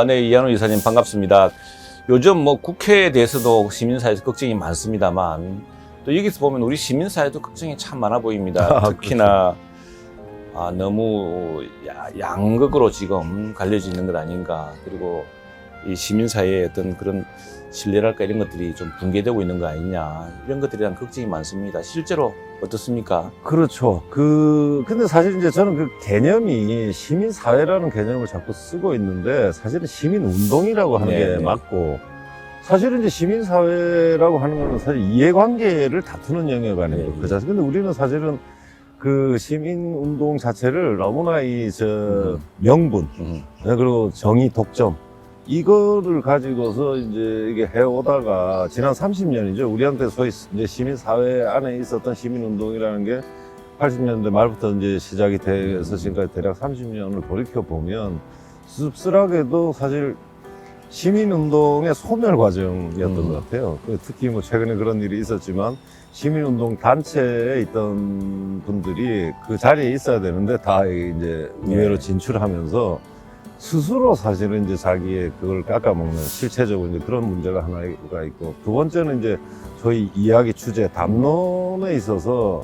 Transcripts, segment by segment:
네, 이한우 이사님 반갑습니다. 요즘 뭐 국회에 대해서도 시민사회에서 걱정이 많습니다만 또 여기서 보면 우리 시민사회도 걱정이 참 많아 보입니다. 특히나 너무 양극으로 지금 갈려져 있는 것 아닌가. 그리고 이 시민사회의 어떤 그런 신뢰랄까 이런 것들이 좀 붕괴되고 있는 거 아니냐. 이런 것들에 대한 걱정이 많습니다. 실제로 어떻습니까? 그렇죠. 근데 사실 이제 저는 그 개념이 시민사회라는 개념을 자꾸 쓰고 있는데 사실은 시민운동이라고 하는 네, 게 네. 맞고 사실은 이제 시민사회라고 하는 거는 사실 이해관계를 다투는 영역 아니에요. 네, 그 자체. 근데 우리는 사실은 그 시민운동 자체를 너무나 명분, 네, 그리고 정의, 독점, 이거를 가지고서 이제 이게 해오다가 지난 30년이죠. 우리한테 소위 이제 시민사회 안에 있었던 시민운동이라는 게 80년대 말부터 이제 시작이 돼서 지금까지 대략 30년을 돌이켜보면 씁쓸하게도 사실 시민운동의 소멸 과정이었던 것 같아요. 특히 뭐 최근에 그런 일이 있었지만 시민운동 단체에 있던 분들이 그 자리에 있어야 되는데 다 이제 의회로 진출하면서 스스로 사실은 이제 자기의 그걸 깎아먹는 실체적으로 이제 그런 문제가 하나가 있고, 두 번째는 이제 저희 이야기 주제 담론에 있어서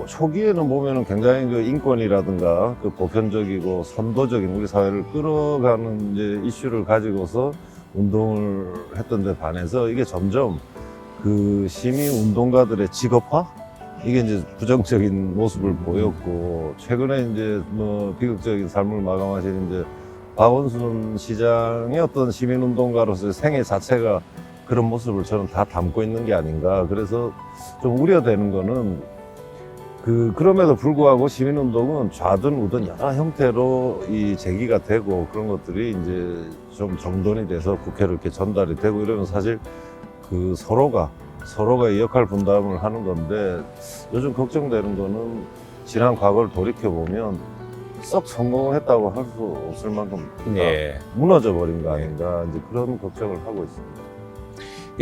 초기에는 보면은 굉장히 그 인권이라든가 그 보편적이고 선도적인 우리 사회를 끌어가는 이제 이슈를 가지고서 운동을 했던 데 반해서 이게 점점 그 시민 운동가들의 직업화? 이게 이제 부정적인 모습을 보였고, 최근에 이제 뭐 비극적인 삶을 마감하신 이제 박원순 시장의 어떤 시민운동가로서의 생애 자체가 그런 모습을 저는 다 담고 있는 게 아닌가. 그래서 좀 우려되는 거는 그럼에도 불구하고 시민운동은 좌든 우든 여러 형태로 이 제기가 되고 그런 것들이 이제 좀 정돈이 돼서 국회로 이렇게 전달이 되고 이러면 사실 서로가 이 역할 분담을 하는 건데, 요즘 걱정되는 거는 지난 과거를 돌이켜보면 썩 성공을 했다고 할 수 없을 만큼 무너져 버린 거 아닌가, 이제 그런 걱정을 하고 있습니다.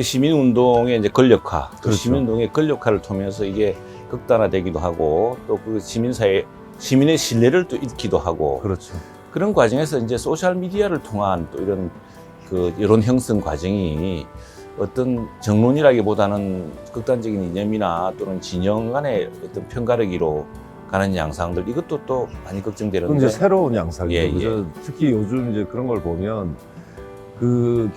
시민운동의 이제 권력화, 또 그렇죠. 시민운동의 권력화를 통해서 이게 극단화되기도 하고 또 그 시민의 신뢰를 또 잃기도 하고, 그렇죠. 그런 과정에서 이제 소셜미디어를 통한 또 이런 그 여론 형성 과정이 어떤 정론이라기보다는 극단적인 이념이나 또는 진영 간의 어떤 편가르기로 가는 양상들, 이것도 또 많이 걱정되는데. 그건 이제 새로운 양상이죠. 예, 그래서 특히 요즘 이제 그런 걸 보면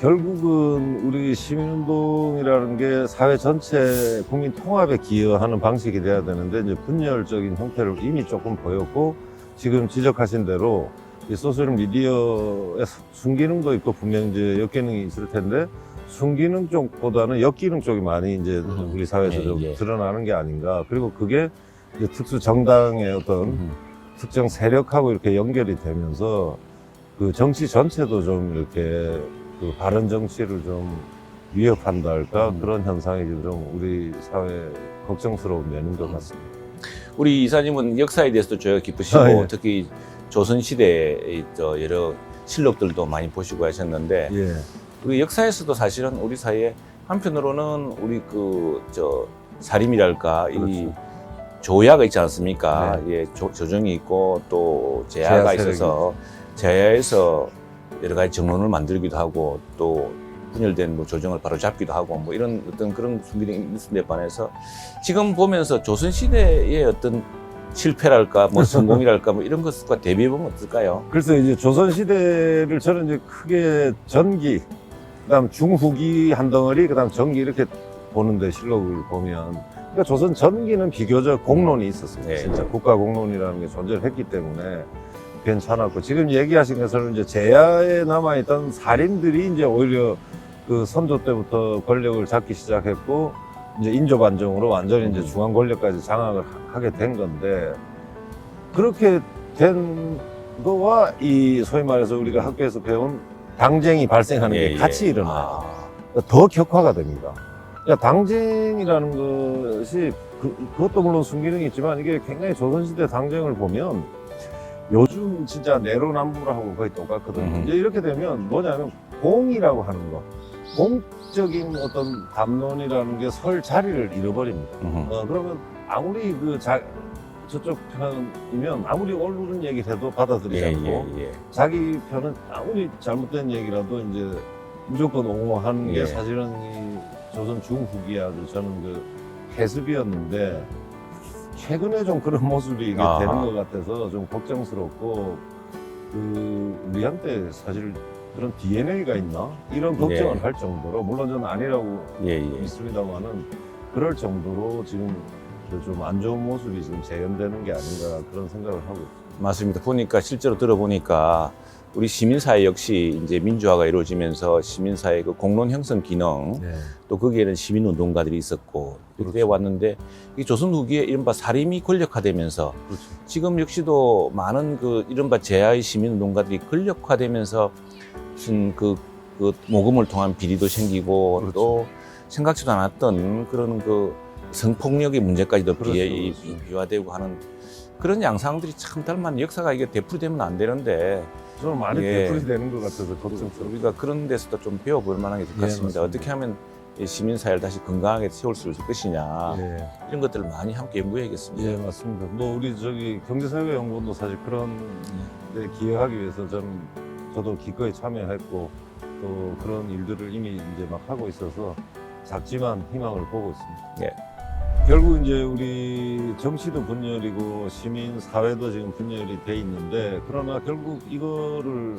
결국은 우리 시민운동이라는 게 사회 전체 국민 통합에 기여하는 방식이 돼야 되는데 이제 분열적인 형태를 이미 조금 보였고, 지금 지적하신 대로 이 소셜미디어의 순기능도 있고 분명히 이제 역기능이 있을 텐데, 순기능 쪽보다는 역기능 쪽이 많이 이제 우리 사회에서 좀 드러나는 게 아닌가. 그리고 그게 이제 특수 정당의 어떤 특정 세력하고 이렇게 연결이 되면서 그 정치 전체도 좀 이렇게 그 바른 정치를 좀 위협한다 할까, 그런 현상이 좀 우리 사회에 걱정스러운 면인 것 같습니다. 우리 이사님은 역사에 대해서도 저희가 기쁘시고 예. 특히 조선시대의 여러 실록들도 많이 보시고 하셨는데, 예. 우리 역사에서도 사실은 우리 사회에 한편으로는 우리 사림이랄까, 그렇죠. 이 조야가 있지 않습니까? 네. 예, 조정이 있고 또 제야가 있어서 제야에서 여러 가지 정론을 만들기도 하고 또 분열된 뭐 조정을 바로 잡기도 하고 뭐 이런 어떤 그런 순기능이 있는 데 반해서 지금 보면서 조선시대의 어떤 실패랄까 뭐 성공이랄까 뭐 이런 것과 대비해보면 어떨까요? 그래서 이제 조선시대를 저는 이제 크게 전기, 그다음 중후기 한 덩어리, 그다음 전기 이렇게 보는데, 실록을 보면 그러니까 조선 전기는 비교적 공론이 있었습니다. 네. 진짜 국가 공론이라는 게 존재를 했기 때문에 괜찮았고, 지금 얘기하신 것처럼 이제 제야에 남아있던 살인들이 이제 오히려 그 선조 때부터 권력을 잡기 시작했고, 이제 인조 반정으로 완전히 이제 중앙 권력까지 장악을 하게 된 건데, 그렇게 된 거와 이 소위 말해서 우리가 학교에서 배운 당쟁이 발생하는 게 같이 일어나요. 더 격화가 됩니다. 그러니까 당쟁이라는 것이 그것도 물론 순기능이 있지만, 이게 굉장히 조선시대 당쟁을 보면 요즘 진짜 내로남불하고 거의 똑같거든요. 이제 이렇게 되면 뭐냐면 공이라고 하는 거, 공적인 어떤 담론이라는 게 설 자리를 잃어버립니다. 그러면 아무리 저쪽 편이면 아무리 옳은 얘기를 해도 받아들이지 예, 않고 예. 자기 편은 아무리 잘못된 얘기라도 이제 무조건 옹호하는 게 예. 사실은 이 조선 중후기야 저는 그 해습이었는데 최근에 좀 그런 모습이 이게 아하. 되는 것 같아서 좀 걱정스럽고 그 우리한테 사실 그런 DNA가 있나 이런 걱정을 예. 할 정도로 물론 저는 아니라고 예, 예. 믿습니다만은 그럴 정도로 지금 좀 안 좋은 모습이 지금 재현되는 게 아닌가 그런 생각을 하고 있습니다. 맞습니다. 보니까 실제로 들어보니까 우리 시민사회 역시 이제 민주화가 이루어지면서 시민사회 그 공론 형성 기능 네. 또 거기에는 시민운동가들이 있었고 이렇게 그렇죠. 왔는데 이 조선 후기에 이른바 사림이 권력화되면서 그렇죠. 지금 역시도 많은 그 이른바 제야의 시민운동가들이 권력화되면서 무슨 그 모금을 통한 비리도 생기고 그렇죠. 또 생각지도 않았던 그런 그 성폭력의 문제까지도 그렇죠, 그렇죠. 비화되고 하는 그런 양상들이 참 닮았는 역사가 이게 되풀이되면 안 되는데 저는 많이 예. 되풀이되는 것 같아서 걱정스럽습니다. 우리가 그런 데서도 좀 배워볼 만한 게 될 것 예, 같습니다. 맞습니다. 어떻게 하면 이 시민사회를 다시 건강하게 세울 수 있을 것이냐 예. 이런 것들을 많이 함께 연구해야겠습니다. 예, 맞습니다. 뭐 우리 저기 경제사회연구원도 사실 그런 데 기여하기 위해서 저도 기꺼이 참여했고 또 그런 일들을 이미 이제 막 하고 있어서 작지만 희망을 보고 있습니다. 예. 결국 이제 우리 정치도 분열이고 시민 사회도 지금 분열이 돼 있는데 그러나 결국 이거를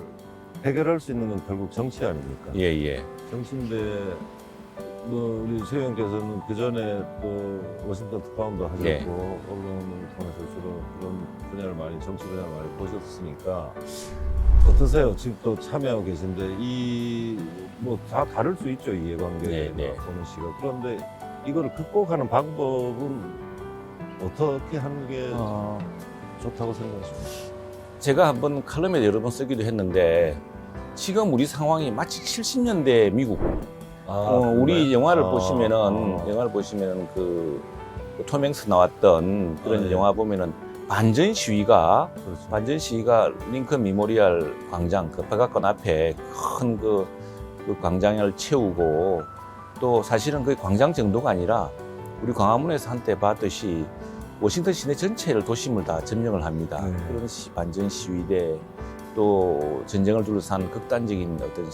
해결할 수 있는 건 결국 정치 아닙니까? 예, 예. 정치인데 뭐 우리 최 의원께서는 그 전에 또 워싱턴 특파원도 하셨고 예. 언론을 통해서 주로 그런 분야를 많이 정치 분야를 많이 보셨으니까 어떠세요? 지금 또 참여하고 계신데 이 뭐 다 다를 수 있죠 이해관계나 네, 네. 보는 시각. 그런데 이거를 극복하는 방법은 어떻게 하는 게 좋다고 생각하십니까? 제가 한번 칼럼에 여러 번 쓰기도 했는데 지금 우리 상황이 마치 70년대 미국 우리 영화를 보시면은 그톰 행스 나왔던 그런 예. 영화 보면은 반전 시위가 그렇죠. 링컨 미모리얼 광장 그 백악관 앞에 큰 그 광장을 채우고 또 사실은 그 광장 정도가 아니라 우리 광화문에서 한때 봤듯이 워싱턴 시내 전체를 도심을 다 점령을 합니다. 네. 그런 반전 시위대 또 전쟁을 둘러싼 극단적인 어떤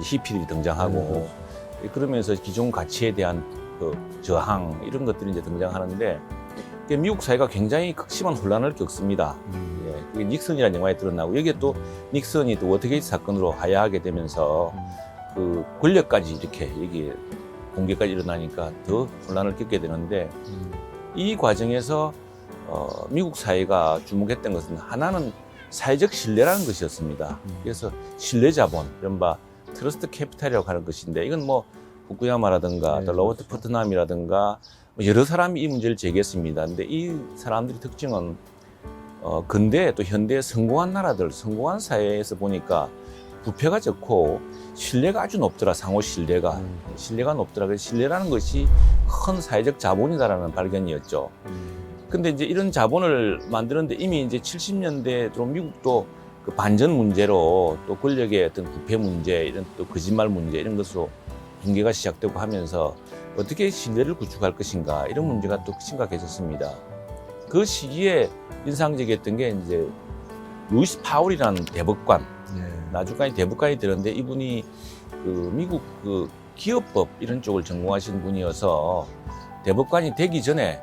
히피들이 등장하고 그러면서 기존 가치에 대한 그 저항 이런 것들이 이제 등장하는데 미국 사회가 굉장히 극심한 혼란을 겪습니다. 예, 그게 닉슨이라는 영화에 드러나고 여기에 또 닉슨이 또 워터게이트 사건으로 하야하게 되면서 그 권력까지 이렇게 여기 공개까지 일어나니까 더 혼란을 겪게 되는데 이 과정에서 미국 사회가 주목했던 것은 하나는 사회적 신뢰라는 것이었습니다. 그래서 신뢰 자본, 이른바 트러스트 캐피탈이라고 하는 것인데 이건 뭐 후쿠야마라든가 네, 또 로버트 그렇죠. 퍼트남이라든가 여러 사람이 이 문제를 제기했습니다. 근데 이 사람들의 특징은 근대 또 현대의 성공한 나라들, 성공한 사회에서 보니까 부패가 적고 신뢰가 아주 높더라. 상호 신뢰가 높더라. 그래서 신뢰라는 것이 큰 사회적 자본이다라는 발견이었죠. 근데 이제 이런 자본을 만드는데 이미 이제 70년대 들어 미국도 그 반전 문제로 또 권력의 어떤 부패 문제, 이런 또 거짓말 문제 이런 것으로 붕괴가 시작되고 하면서 어떻게 신뢰를 구축할 것인가 이런 문제가 또 심각해졌습니다. 그 시기에 인상적이었던 게 이제 루이스 파울이라는 대법관, 나중까지 대법관이 되는데 이분이 그 미국 그 기업법 이런 쪽을 전공하신 분이어서 대법관이 되기 전에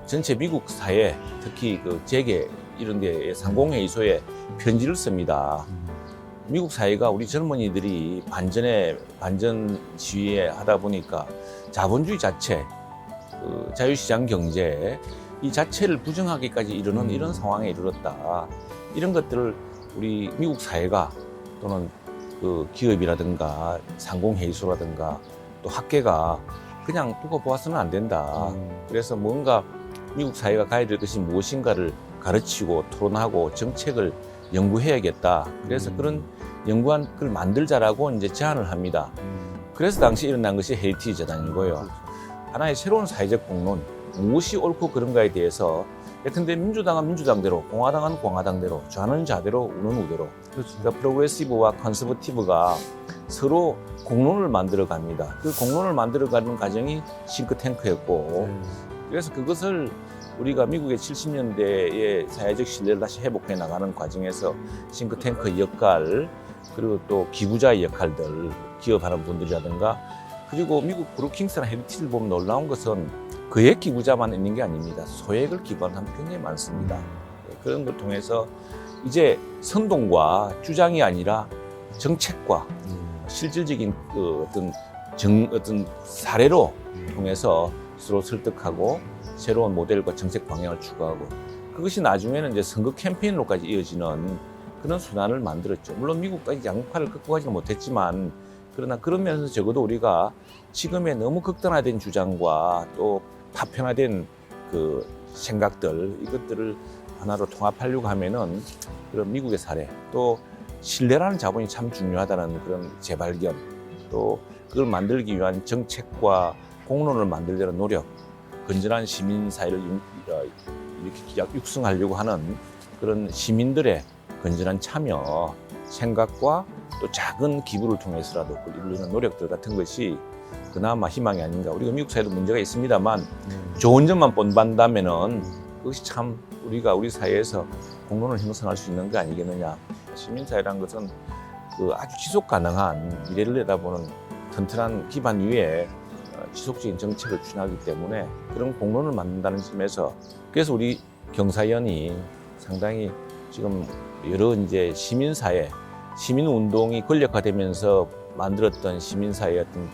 전체 미국 사회, 특히 그 재계 이런 데에 상공회의소에 편지를 씁니다. 미국 사회가 우리 젊은이들이 반전 시위에 하다 보니까 자본주의 자체, 그 자유시장 경제 이 자체를 부정하기까지 이르는 이런 상황에 이르렀다. 이런 것들을 우리 미국 사회가 또는 그 기업이라든가 상공회의소라든가 또 학계가 그냥 두고 보아서는 안 된다. 그래서 뭔가 미국 사회가 가야 될 것이 무엇인가를 가르치고 토론하고 정책을 연구해야겠다. 그래서 그런 연구한 걸 만들자라고 이제 제안을 합니다. 그래서 당시 일어난 것이 헤리티지 재단이고요. 하나의 새로운 사회적 공론, 무엇이 옳고 그른가에 대해서 예컨대 민주당은 민주당대로, 공화당은 공화당대로, 좌는 좌대로, 우는 우대로. 그러니까 프로그레시브와 컨서버티브가 서로 공론을 만들어 갑니다. 그 공론을 만들어 가는 과정이 싱크탱크였고, 그래서 그것을 우리가 미국의 70년대의 사회적 신뢰를 다시 회복해 나가는 과정에서 싱크탱크의 역할, 그리고 또 기부자의 역할들, 기업하는 분들이라든가, 그리고 미국 브루킹스나 헤리티지를 보면 놀라운 것은 거액 기부자만 있는 게 아닙니다. 소액을 기부하는 사람이 굉장히 많습니다. 그런 걸 통해서 이제 선동과 주장이 아니라 정책과 실질적인 그 어떤 사례로 통해서 서로 설득하고 새로운 모델과 정책 방향을 추구하고, 그것이 나중에는 이제 선거 캠페인으로까지 이어지는 그런 순환을 만들었죠. 물론 미국까지 양파를 극복하지는 못했지만, 그러나 그런 면에서 적어도 우리가 지금의 너무 극단화된 주장과 또 파편화된 그 생각들, 이것들을 하나로 통합하려고 하면은 그런 미국의 사례, 또 신뢰라는 자본이 참 중요하다는 그런 재발견, 또 그걸 만들기 위한 정책과 공론을 만들려는 노력, 건전한 시민사회를 이렇게 육성하려고 하는 그런 시민들의 건전한 참여, 생각과 또 작은 기부를 통해서라도 그걸 이루려는 노력들 같은 것이 그나마 희망이 아닌가. 우리가 미국 사회도 문제가 있습니다만 좋은 점만 본받는다면은 그것이 참 우리가 우리 사회에서 공론을 형성할 수 있는 거 아니겠느냐. 시민사회란 것은 그 아주 지속 가능한 미래를 내다보는 튼튼한 기반 위에 지속적인 정책을 추진하기 때문에 그런 공론을 만든다는 점에서, 그래서 우리 경사연이 상당히 지금 여러 이제 시민사회, 시민운동이 권력화되면서 만들었던 시민사회의 어떤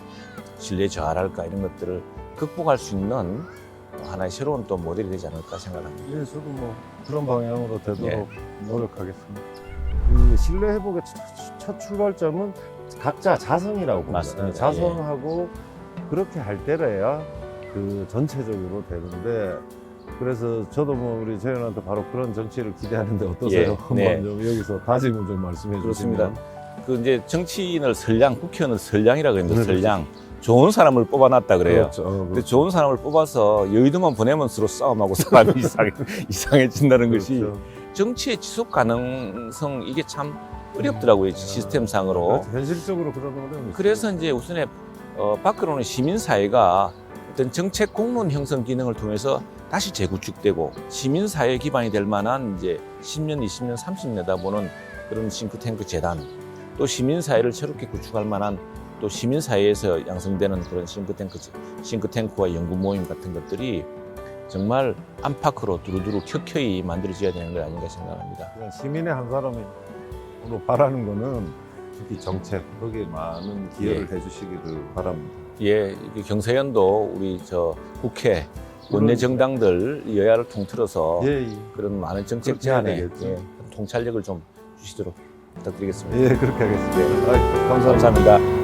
신뢰 저하랄까 이런 것들을 극복할 수 있는 하나의 새로운 또 모델이 되지 않을까 생각합니다. 예, 저도 뭐 그런 방향으로 되도록 노력하겠습니다. 그 신뢰 회복의 첫 출발점은 각자 자성이라고 봅니다. 맞습니다. 자성하고 그렇게 할 때라야 그 전체적으로 되는데, 그래서 저도 뭐 우리 재현한테 바로 그런 정치를 기대하는데 어떠세요? 한번 좀 여기서 다짐을 좀 말씀해 주시면. 그렇습니다. 그 이제 정치인을 선량, 국회의원을 선량이라 그럽니다. 선량. 좋은 사람을 뽑아놨다 그래요. 그렇죠. 근데 좋은 사람을 뽑아서 여의도만 보내면 서로 싸움하고 사람이 이상해진다는 것이 그렇죠. 정치의 지속 가능성, 이게 참 어렵더라고요. 시스템상으로. 그렇죠. 현실적으로 그런 어려움이 그래서 이제 우선에 밖으로는 시민사회가 어떤 정책 공론 형성 기능을 통해서 다시 재구축되고 시민사회 기반이 될 만한 이제 10년, 20년, 30년 내다보는 그런 싱크탱크 재단, 또 시민사회를 새롭게 구축할 만한 또 시민사회에서 양성되는 그런 싱크탱크와 연구 모임 같은 것들이 정말 안팎으로 두루두루 켜켜이 만들어져야 되는 거 아닌가 생각합니다. 그냥 시민의 한 사람으로 바라는 거는 특히 정책, 거기에 많은 기여를 해주시기를 바랍니다. 예, 이게 경사연도 우리 저 국회 원내 정당들 여야를 통틀어서 그런 많은 정책 그렇게 해야 제안에 되겠죠. 통찰력을 좀 주시도록 부탁드리겠습니다. 예, 그렇게 하겠습니다. 감사합니다. 감사합니다.